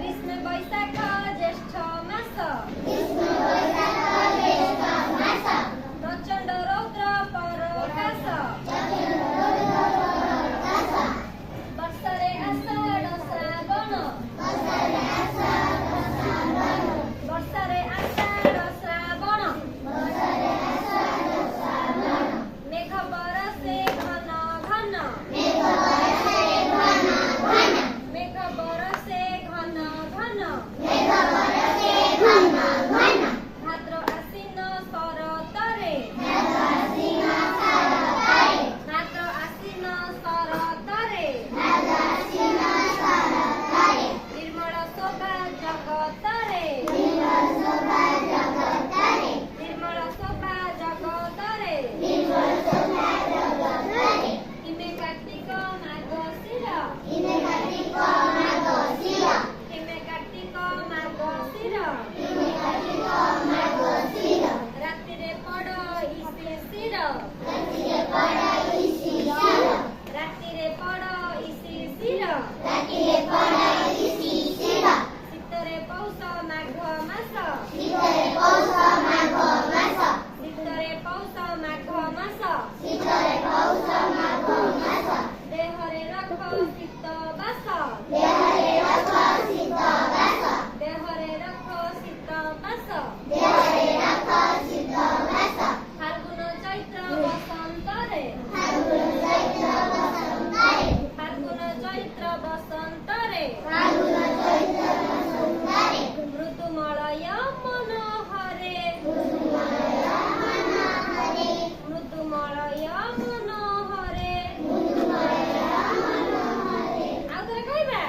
ग्रीष्म बैशाख ज्येष्ठ मास प्रचंड रौद्र परकाश वर्षारे आषाढ़ श्रावण वर्षारे आषाढ़ श्रावण मेघ बरसे घन घन मेघ बरसे घन घन भाद्र आश्विन शरतरे भाद्र आश्विन शरतरे निर्मल शोभा जगतरे निर्मल शोभा जगतरे हिमे कार्तिक मार्गशीर हिमे कार्तिक मार्गशीर रात्रिरे पड़ इसी शिर रात्रिरे पड़ इसी शिर शीतरे पौष माघ मास शीतरे पौष माघ मास देहरे रख शीत बास देहरे रख शीत बास फाल्गुन चैत्र बसंतरे फाल्गुन चैत्र बसंतरे मृदुमलय मनोहरे मृदुमलय मनोहरे आउथरे कहबा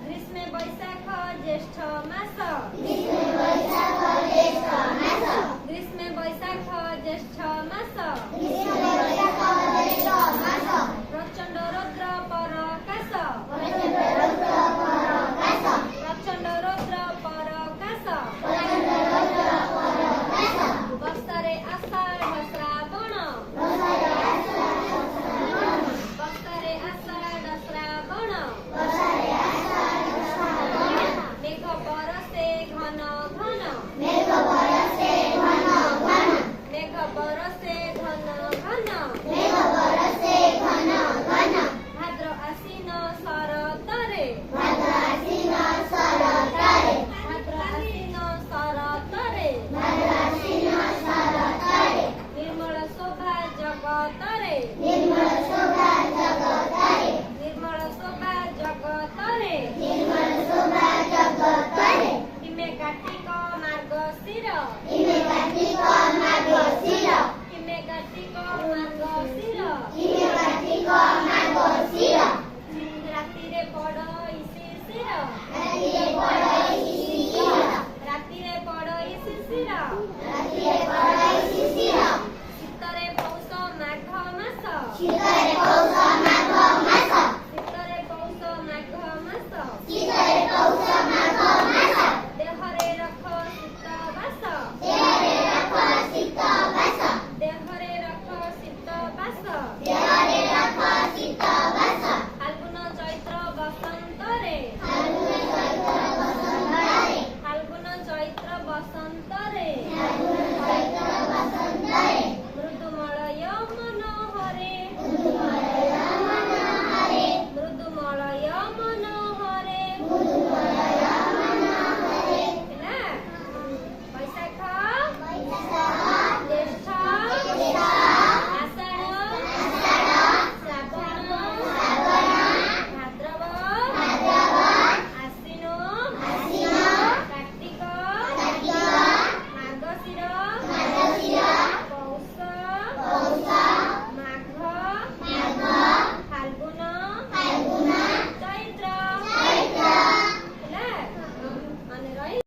ग्रीष्म बैशाख ज्येष्ठ मास